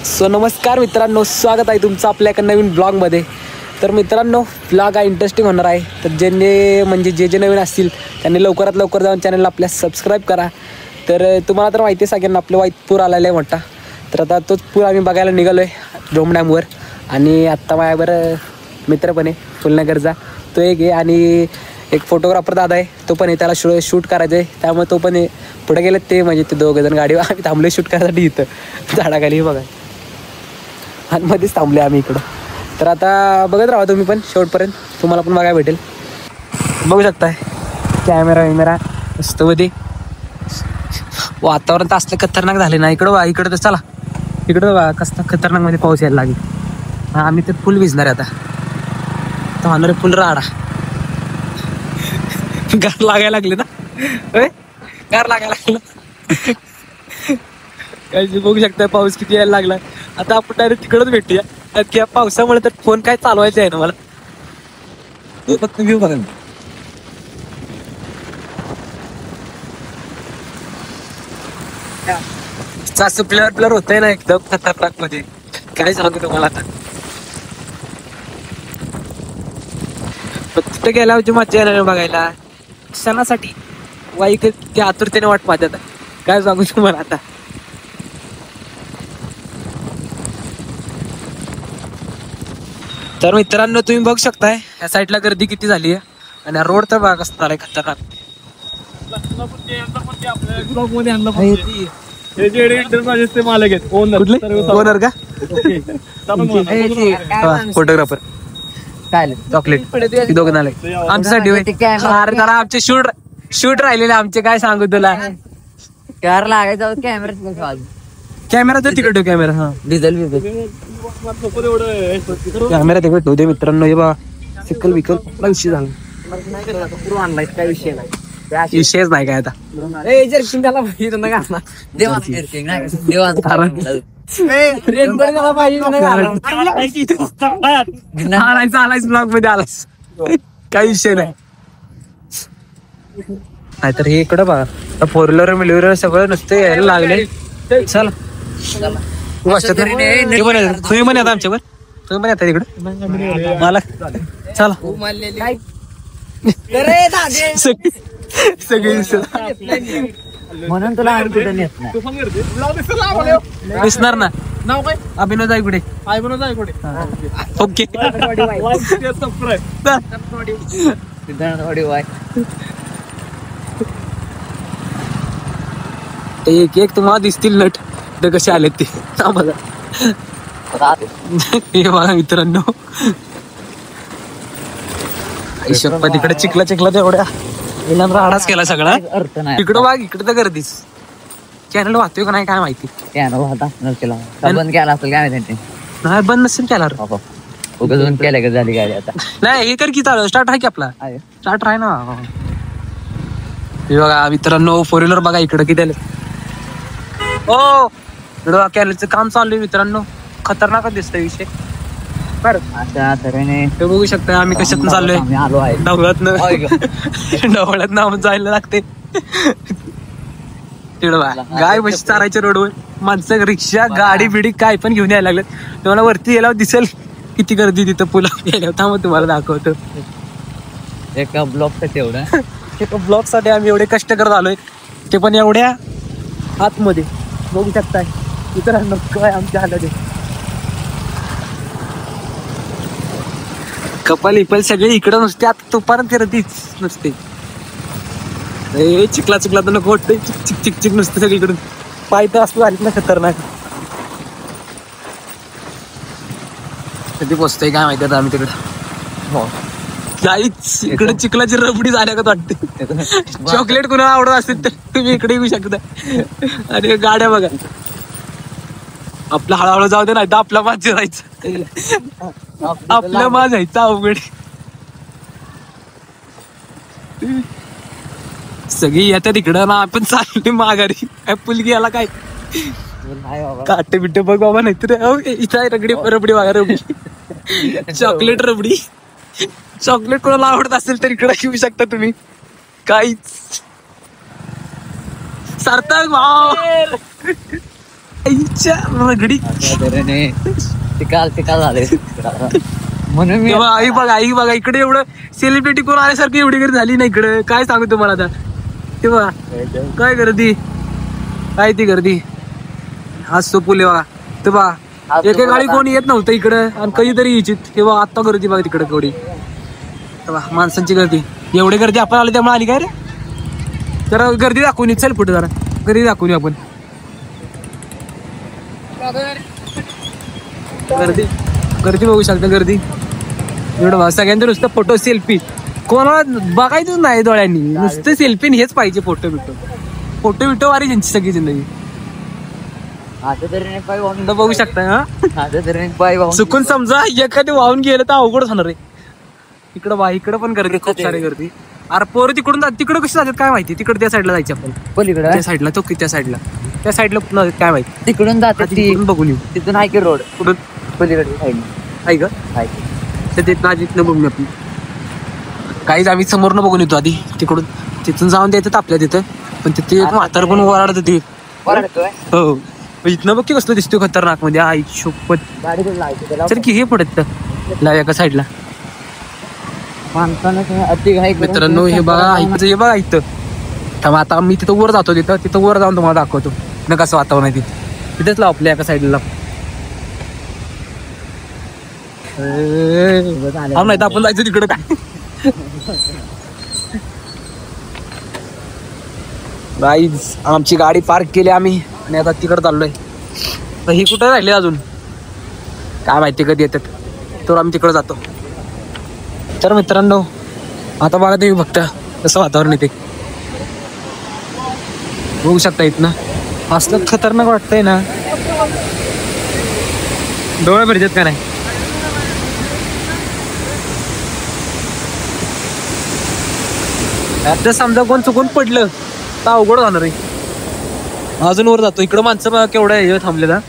So नमस्कार मित्रांनो, स्वागत आहे तुमचं आपल्या एका नवीन ब्लॉगमध्ये. तर मित्रांनो, ब्लॉग हा इंटरेस्टिंग होणार आहे. तर जे नवीन असतील त्यांनी लवकरात लवकर जाऊन चॅनलला आपल्या सबस्क्राईब करा. तर तुम्हाला तर माहिती आहे सगळ्यांना, आपलं वाईट पूर आलेला आहे मोठा. तर आता तोच पूर आम्ही बघायला निघालो आहे डोम डॅमवर. आणि आत्ता माझ्यावर मित्र पण आहे फुलनगरचा, तो एक आहे. आणि एक फोटोग्राफर दादा आहे, तो पण आहे. त्याला शूट करायचं आहे, त्यामुळे तो पण आहे. पुढे गेले ते म्हणजे ते दोघंजण गाडीवर. आम्ही थांबले शूट करायसाठी इथं झाडाखाली बघा, आणि मध्येच थांबले आम्ही इकडं. तर आता बघत राहा तुम्ही पण शेवटपर्यंत, तुम्हाला पण बघायला भेटेल. बघू शकताय कॅमेरा मस्तमध्ये. वातावरण तर असलं खतरनाक झाले ना इकडं तर चला इकडं बघा कसं खतरनाक मध्ये पाऊस यायला लागेल. हा, आम्ही तर फुल भिजणार आहे आता होणार फुल राडा. गार लागायला लागले ना, गार लागायला लागलं. काही बघू शकता पाऊस किती यायला लागला. आता आपण डायरेक्ट तिकडच भेटूया, की पावसामुळे तर फोन काय चालवायचा आहे ना मला. फक्त व्ह्यू बघा. असं प्लेअर होतंय ना एकदम खतरनाक मध्ये, काय सांगू तुम्हाला. आता तिथे गेल्यावरची मजा येणार बघायला क्षणासाठी. वाईक ते आतुरतेने वाट पाहतात, काय सांगू तुम्हाला आता. तर मित्रांनो, तुम्ही बघू शकताय या साईडला गर्दी किती झाली आहे. आणि रोड तर बघा कसं झालाय खतरनाक. ओनर का फोटोग्राफर काय चॉकलेट दोघं आले आमच्यासाठी. आमचे शूट राहिलेले आमचे, काय सांगू तुला. कॅमेरा तर तिकडे कॅमेरा. हा, डिझेल कॅमेरा तिकडे ठेवू दे मित्रांनो. हे बा सिकल विकल विषय झाला, काय विषय नाही. विषयच नाही काय आता. ब्लॉग मध्ये आलास, काही विषय नाही. नाहीतर हे इकडं बघा फोर व्हीलर मिलर सगळं नुसतं यायला लागले. चला तुम्ही पण येता आमच्यावर, तुम्ही पण येता तिकडे मला. चला सगळी म्हणून तुला दिसणार ना. नाव काय? अभिनव जायकुडे. ओके. एक एक तुम्हाला दिसतील नट तर कसे आलेत ते बघा. हे बघा मित्रांनो, तिकडे चिखला एवढ्या राडाच केला सगळा. इकडं बघ, इकडे तर गर्दीच. चॅनल वाहतोय का नाही काय माहिती. बंद केला असेल काय माहिती. नाही बंद नसेल केला केल्या का झाली गाडी आता. नाही हे कर की चालू स्टार्ट आहे की आपला स्टार्ट आहे ना. हे बघा मित्रांनो, फोर व्हीलर बघा इकडं किती आले. हो, इकडं कॅलेचं काम चालू आहे मित्रांनो. खतरनाकच दिसतोय विषय. ते बघू शकता आम्ही कशातून चाललोय. ढवळ्यात नाव जायला लागते. गाय म्हशी चारायच्या रोडवर माणसं, रिक्षा, गाडी बिडी काय पण घेऊन यायला लागले. तुम्हाला वरती गेल्यावर दिसेल किती गर्दी तिथं पुला गेल्यावर. त्यामुळे तुम्हाला दाखवतो एका ब्लॉक साठी आम्ही एवढे कष्ट करत आलोय, ते पण एवढ्या आतमध्ये. बघू शकताय मित्रांनो काय आमच्या हालत आहे. कपाल इपल सगळे इकडं नुसते. आता तुपारच गर्दीच नसते. चिखला तर नको वाटतंय. चिक नुसतं सगळीकडून. पाय तर असं झालीत ना खतरनाक. कधी पोचतोय काय माहिती आता आम्ही तिकडं. जाईच इकडे चिखलाची रबडी झाल्यागत वाटते. चॉकलेट कुणाला आवडत असेल तर तुम्ही इकडे येऊ शकता. आणि गाड्या बघा, आपला हळूहळू जाऊ दे, नाही तर आपला माज जायचं. आपल्या माज जायचं अवघड. सगळी येतात इकडं ना, आपण चालली माघारी. काय पुलगी याला काय काटे बिट्टे बघ बाबा. नाही तर इथं रगडी रबडी बघा, रबडी चॉकलेट कोणाला आवडत असेल तर इकडे घेऊ शकता तुम्ही. काहीच सार्थक भाव रगडी ते काल झाले म्हणून मी आई बघा इकडे एवढं सेलिब्रिटी कोण आल्यासारखी एवढी गर्दी झाली नाही इकडे. काय सांगू तुम्हाला आता. ते बघा काय गर्दी, काय ती गर्दी. आज तो पुले बघा. ते बघा एके गाडी कोणी येत नव्हतं इकडं आणि कधीतरी यायची. तेव्हा आता गर्दी बघा तिकडे केवढी. माणसांची गर्दी, एवढी गर्दी आपण आली त्यामुळे आली काय रे. जरा गर्दी दाखवून चल पुढे, जरा गर्दी दाखवून आपण. गर्दी बघू शकता. गर्दी एवढं बघा. सगळ्यांचं नुसतं फोटो सेल्फी. कोणाला बघायचंच नाही डोळ्यांनी, नुसतं सेल्फी हेच पाहिजे. फोटो बिटो वारी त्यांची सगळी जिंदगी. बघू शकता. चुकून समजा एखादी वाहून गेलं तर अवघड होणार आहे. इकडं पण गर्दी, खूप सारी गर्दी. अरे पोरं तिकडून तिकडं कशी जातात काय माहिती. तिकडे त्या साईडला जायचे आपण, पलीकडे त्या साईडला. तो त्या साईडला काय माहिती तिकडून जातात. बघून येऊ. तिथून आहे की रोड कुठून पलीकडे आहे का. तिथनं बघून आपण काहीच आम्ही समोरनं बघून येतो आधी. तिथून जाऊन द्यायचं आपल्या तिथं. पण तिथे एक म्हातार पण ओरडत ते. हो इथनं बघ की कसलं दिसतोय खतरनाक मध्ये. आई शोपत तर की हे पडत लाव्या एका साईडला. मित्रांनो हे बघा हे बघा इथं. आता मी तिथं वर जातो. तिथं वर जाऊन तुम्हाला दाखवतो न कसं वातावरण आहे तिथेच लाव आपल्या एका साईडला. नाही आपण जायचं तिकडं काय. गाईज आमची गाडी पार्क केली आम्ही आणि आता तिकडे चाललोय. तर ही कुठं राहिली अजून काय माहिती कधी येतात. तर आम्ही तिकडे जातो. तर मित्रांनो आता बघा तुम्ही बघता कसं वातावरण येते. बघू शकता इथनं असलं खतरनाक वाटतंय ना. डोळे भरतात का नाही. आता समजा कोण चुकून पडलं तर अवघड होणार आहे. अजून वर जातो. इकडं माणसं बघा केवढं हे थांबलेला.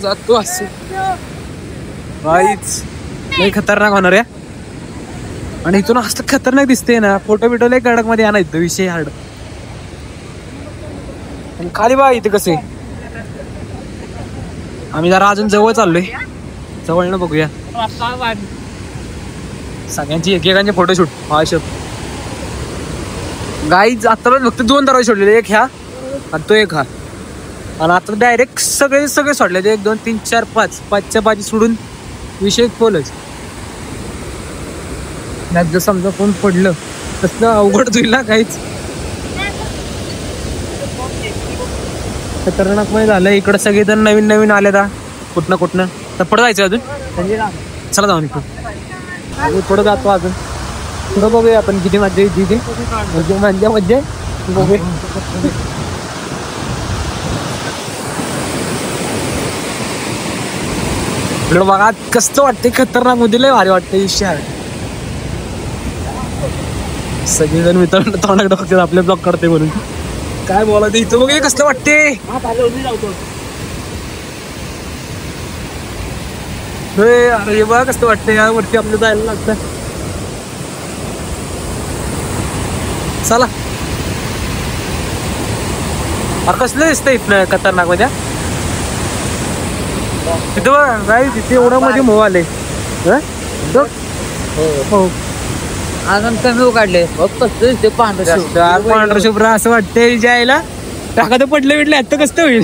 जातो असं काहीच लई खतरनाक होणार आहे. आणि इथून असं खतरनाक दिसते ना. फोटो बिटो लई कडक मध्ये आणायचं विषय हार्ड. खाली बघा इथे कसे. आम्ही जरा अजून जवळ चाललोय. जवळनं बघूया सगळ्यांची एकेकांचे फोटोशूट. गाईज आता फक्त 2 दरवाजे सोडलेले. एक ह्या आणि तो एक हा. आणि आता डायरेक्ट सगळे सोडले. 1 2 3 4 5 5च्या 5 सोडून विषय खोलच. जर समजा कोण पडलं तसलं अवघड तुला काहीच खतरनाक मध्ये झालं. इकडं सगळेजण नवीन आले का कुठनं तर पुढं जायचं अजून. चला जाऊन इकडं पुढं जातो अजून. पुढं बघूया आपण किती मजा येते तिथे. मजा बघूया. बघा कसं वाटते खतरनाक मध्ये. लय भारी वाटतं विषय. सगळेजण मित्रांनो तोंडाकडे बघतात आपले ब्लॉग करते म्हणून. काय बोला ते इथं बघ कसलं वाटते. अरे बघा कसं वाटतंय. यावरती आपलं जायला लागतं. चला कसलं दिसतंय इथलं खतरनाक मध्ये. तिथं बघा काय तिथे एवढं मध्ये मोह आले. हो अजून कमी काढले. पांढरं शुभ्र असं वाटतंय जायला. टाका तर पडलं बिडलं आता कसं होईल.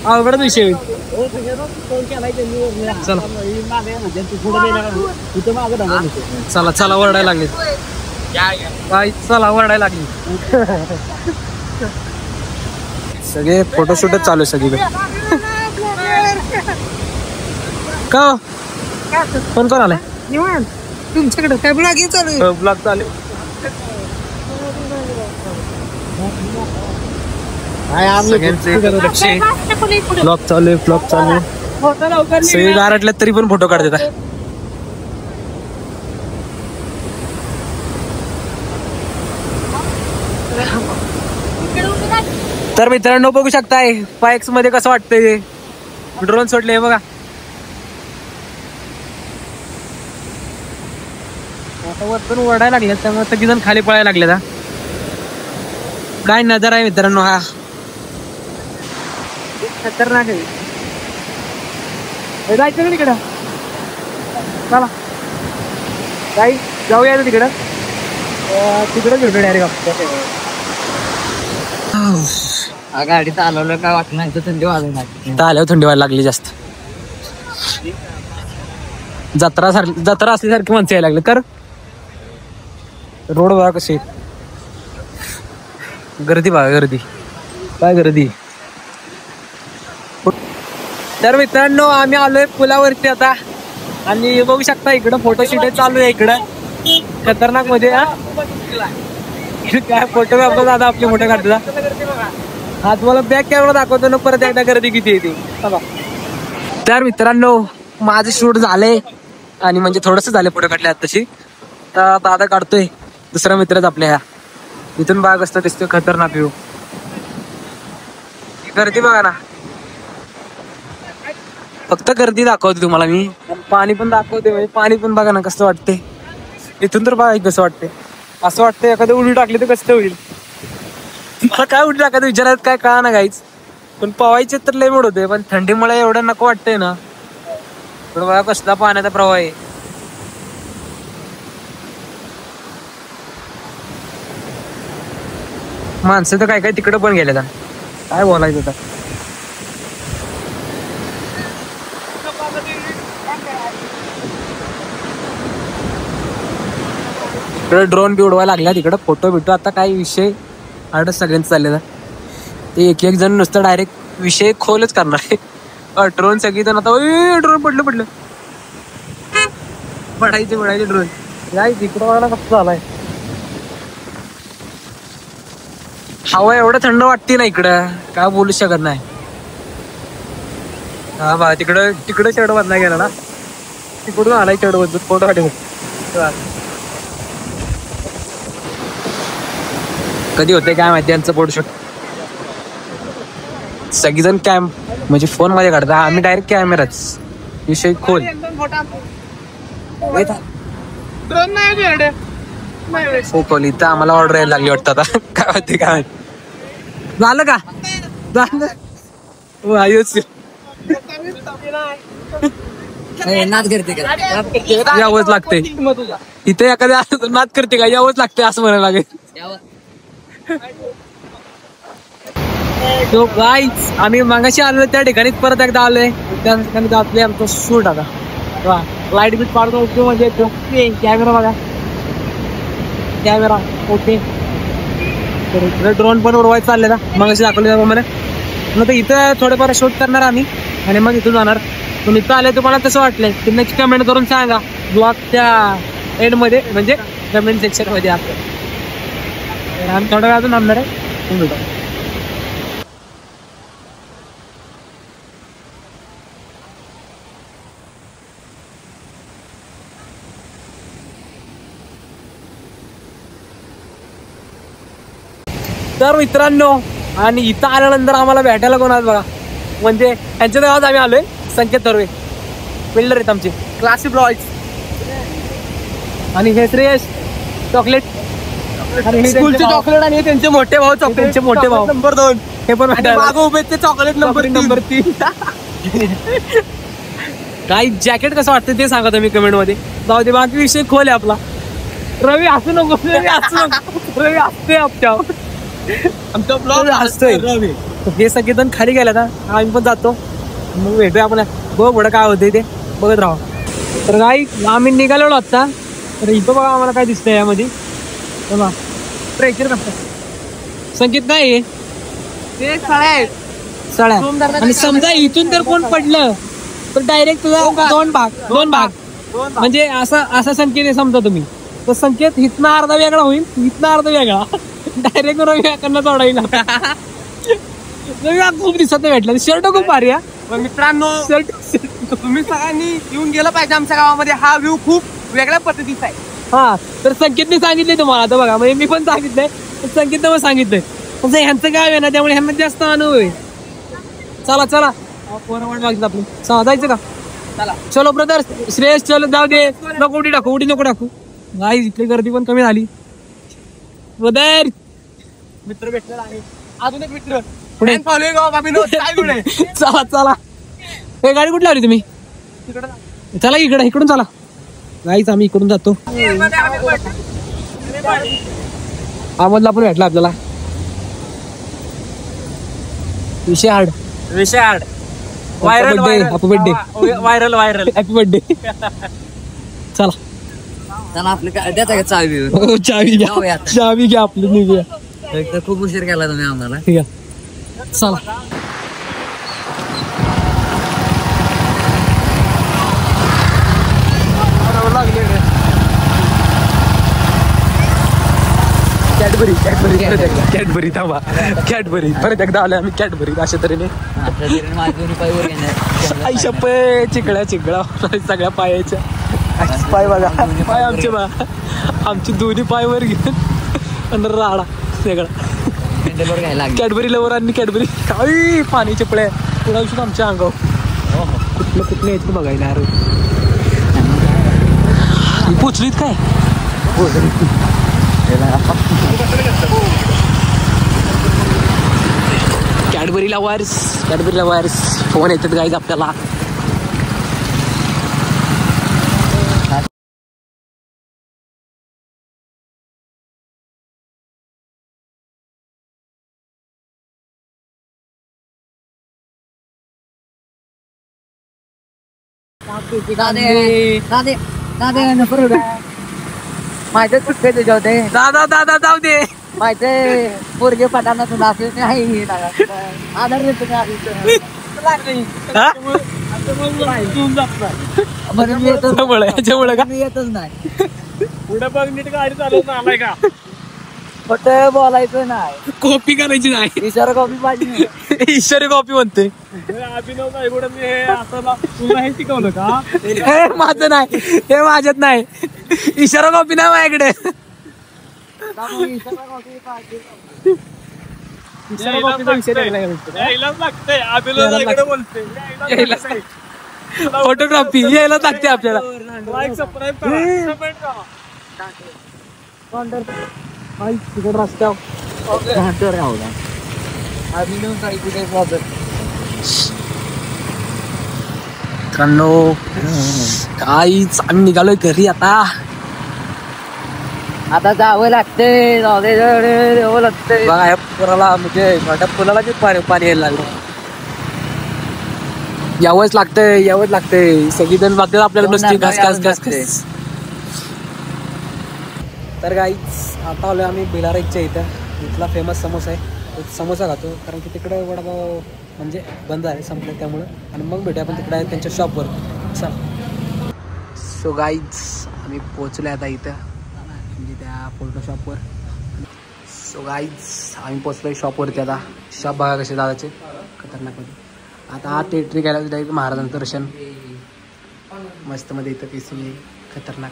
अवघडच विषय होईल. चला वरडायला लागले. चला वरडायला लागले. सगळे फोटोशूटच चालू आहे सगळीकडे. का कोण आलाय तुमच्याकडे. काय ब्लॉगिंग चालू आहे. ब्लॉग चालू ब्लॉग चालू आहे. सगळी गारटल्यात तरी पण फोटो काढतात. तर मित्रांनो बघू शकताय पायक्स मध्ये कसं वाटतंय. ड्रोन सोडले बघा. आता वरतून ओरडायला लागले त्यामुळे सगळीजण खाली पळायला लागले. काय नजारा आहे मित्रांनो हा. खतरनाक आहे. जायचं का तिकडं? चला काही जाऊया ना तिकडं. तिकडं भेटू डायरेक्ट. गाडी चालवलं काय वाटत नाही तर थंडी वाजून इथं आल्यावर थंडी व्हायला लागली जास्त. जत्रा असल्यासारखी माणसं यायला लागली. कर रोड बघा कशी गर्दी बघा, गर्दी काय गर्दी. तर मित्रांनो आम्ही आलोय पुलावरती आता आणि बघू शकता इकडं फोटोशूट चालू आहे इकडं खतरनाक मध्ये. काय फोटो दादा आपले फोटो काढता. हा तुम्हाला बॅक कॅमेरा दाखवतो ना परत एकदा गर्दी किती येते. तर मित्रांनो माझं शूट झालंय आणि म्हणजे थोडस झाले फोटो काढले तशी. तर दादा काढतोय दुसरा मित्रच आपल्या ह्या इथून बाग असतं दिसतो खतरनाक व्ह्यू. गर्दी बघा ना, फक्त गर्दी दाखवते तुम्हाला मी. पाणी पण दाखवते म्हणजे पाणी पण बघा ना कसं वाटते इथून. तर बघा कसं वाटते. असं वाटतं एखादं उडी टाकली तर कसं होईल. मला काय उडी टाकायचं विचारायचं काय कळा ना काहीच. पण पवायचे तर लय मोड होते पण थंडीमुळे एवढं नको वाटतंय ना. तर बघा कसला पाण्याचा प्रवाह आहे. माणसं तर काय काय तिकडं पण गेले काय बोलायचं आता. तिकडे ड्रोन बी उडवायला लागला तिकडं फोटो बिटो आता काही विषय आडच सगळ्यांचं चाललेला. ते एक जण नुसतं डायरेक्ट विषय खोलच करणार आहे. ड्रोन सगळी जण आता ड्रोन पडलं पडायचे ड्रोन. काय तिकडं मला कसं झालाय. हवा एवढं थंड वाटते ना इकडं काय बोलू शकत नाही. हा बा तिकडं चढ बदला गेला ना तिकडून आलाय चढ बदलून फोटो काढून. कधी होते काय माहिती यांचं फोटोशूट. सगळीजण म्हणजे फोन मध्ये काढता आम्ही डायरेक्ट कॅमेराच विषय खोल. खोल इथं आम्हाला ऑर्डर यायला लागली वाटतं आता काय होते काय झालं का नाच करते का यावंच लागते इथे एखाद्या नाच करते का यावंच लागते असं म्हणायला लागेल. तो गाईच आम्ही मागाशी आलोय त्या ठिकाणीच परत एकदा आलोय. त्या ठिकाणी जातले आमचं शूट आता लाईट बीट पाडतो ओके म्हणजे कॅमेरा बघा कॅमेरा ओके. तर ड्रोन पण उडवायचं चाललेला मागाशी दाखवले त्याप्रमाणे. मग इथं थोडेफार शूट करणार आम्ही आणि मग इथून जाणार. पण इथं आले तुम्हाला कसं वाटलंय ते नेक्स्ट कमेंट करून सांगा ब्लॉगच्या एंड मध्ये म्हणजे कमेंट सेक्शन मध्ये. आपलं आम्ही थोड्या वेळातून थांबणार आहे. तर मित्रांनो आणि इथं आल्यानंतर आम्हाला भेटायला कोण आहेत बघा म्हणजे यांच्या गावात आम्ही आलोय. संकेत थर्वे बिल्डर आहेत आमचे क्लासिक ब्लॉग्स. आणि हे श्रेयस चॉकलेट स्कूलचे चॉकलेट आणि त्यांचे मोठे भाऊ चॉकलेटचे मोठे भाऊ नंबर 2 हे पण मागं उभे ते चॉकलेट नंबर 3. काही जॅकेट कसं वाटतं ते सांगा तुम्ही कमेंट मध्ये. जाऊ दे बाकी विषय खोल आहे आपला. रवी असू नको रवी असते आमच्यावर आमचा ब्लॉग असतोय. हे सगळेजण खाली गेला ना आम्ही पण जातो मग भेटूया आपण बघ पुढं काय होतंय ते बघत राहा. तर काही आम्ही निघालेलो आता. तर इथं बघा आम्हाला काय दिसतंय यामध्ये बघा ट्रेकर कसं संकेत काय ते सळ्या. आणि समजा इथून जर कोण पडलं तर डायरेक्ट तुझा दोन भाग म्हणजे असा संकेत आहे समजा तुम्ही. तर संकेत इथनं अर्धा वेगळा होईल इथनं अर्धा वेगळा डायरेक्ट रवीकडनं जोडायला. खूप दिवसात भेटला शर्ट खूप भारी आहे मित्रांनो. शर्ट तुम्ही सगळ्यांनी येऊन गेलं पाहिजे आमच्या गावामध्ये. हा व्ह्यू खूप वेगळ्या पद्धतीचा आहे. हा तर संकेतने सांगितलंय तुम्हाला आता बघा म्हणजे मी पण सांगितलंय संकेतने पण सांगितलंय. म्हणजे ह्यांचं गाव आहे ना त्यामुळे ह्यांना जास्त अनुभव आहे. चला मागितलं आपलं चला जायचं का. चला चलो ब्रदर श्रेयस चलो जाऊ दे नको उडी नको टाकू. गाईस इथली गर्दी पण कमी झाली. ब्रदर मित्र भेटलेला आहे अजून एक मित्र पुढे फॉलोइंग ऑफ अभिनव काय पुढे चला चला. हे गाडी कुठली लावली तुम्ही? चला इकडे, इकडून चला गाईच. आम्ही इकडून जातो. अहमदला पण भेटला आपल्याला. विषय hard. Viral happy birthday. Viral happy birthday. चला त्याला आपली काय द्यायचा का चावी? हो, चावी घ्या, चावी घ्या आपली. निघूया. एक तर खूप उशीर केला तुम्ही आम्हाला. ठीक आहे चला. कॅडबरी कॅडबरी कॅडबरी थांबा. कॅडबरी परत एकदा आलोय आम्ही कॅडबरी. अशा तऱ्हेने माझे दोन्ही पाय वर घेणार. आई शप्पे चिकड्या चिकड्या सगळ्या पायाच्या. पाय बघा, पाय आमचे बघा, आमचे दोन्ही पाय वर घेऊन आणि राडा सगळा. कॅडबरी लवर आणि कॅडबरी काही पाणी चिपळ्या पुन्हा दिवशी आमच्या अंगावर. कुठलं कुठलं यायचं बघायला यार. पोचलीत काय? कॅडबरीला वायर्स, कॅडबरीला वायर्स फोन येतात गाईज आपल्याला. माझ्याच सुट्टे तुझ्या होते. दादा दादा जाऊ दे. माहिती पोरगे पटाना तुला असे नाही आधार म्हणून मी येतच याच्यामुळे का मी येतच नाही. पुढे बघ नीट गाडी चालवत आलाय का? फक्त बोलायचं नाही. कॉपी करायची नाही. इशारा कॉपी पाहिजे. ईश्वरी कॉपी म्हणते. अभिनव काय एवढं मी हे असं तुला हे शिकवलं का? हे माझं नाही, हे माझ्यात नाही. इशारा कॉपी नाही माझ्याकडे. फोटोग्राफी यायला लागते आपल्याला. मित्रांनो काहीच आम्ही निघालोय घरी आता. आता जावं लागते. बघा या पुराला म्हणजे मोठ्या पुलाला जे पाणी यायला लागलं. यावंच लागतंय, यावंच लागतंय. सगळीजण बघतात आपल्याला नुसती घास घास घास घास. तर गाईच आता आलोय आम्ही बेलारेच्या इथं. इथला फेमस समोसा आहे. समोसा खातो कारण की तिकडे वडापाव म्हणजे बंद आहे, संपलं त्यामुळं. आणि मग भेटूया आपण तिकडे त्यांच्या शॉपवर. चल. सो गाईज आम्ही पोचलो आता इथं म्हणजे त्या फोटो शॉपवर. सो गाईज आम्ही पोचलोय शॉपवरती. आता शॉप बघा कसे दादाचे खतरनाकमध्ये. आता हा टेट्री घ्यायला डायरेक्ट महाराजांचं दर्शन मस्तमध्ये इथं केसी खतरनाक.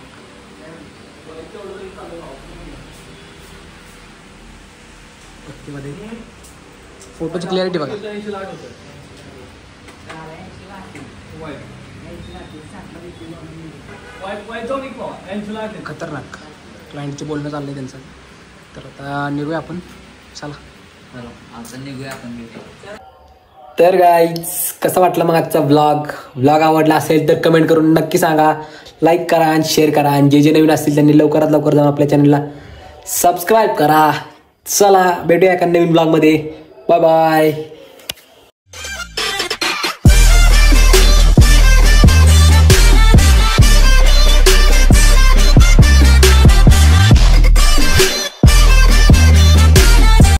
मध्ये फोटोची क्लॅरिटी बघा. खतरनाक. क्लायंटचे बोलणं चाललंय त्यांचं. तर आता निघूया आपण. चला निघूया आपण. तर गाईज कसा वाटला मग आजचा व्लॉग आवडला असेल तर कमेंट करून नक्की सांगा. लाईक करा आणि शेअर करा. आणि जे जे नवीन असतील त्यांनी लवकरात लवकर जाऊन आपल्या चॅनलला सबस्क्राईब करा. चला भेटूया एका नवीन ब्लॉगमध्ये. Bye bye.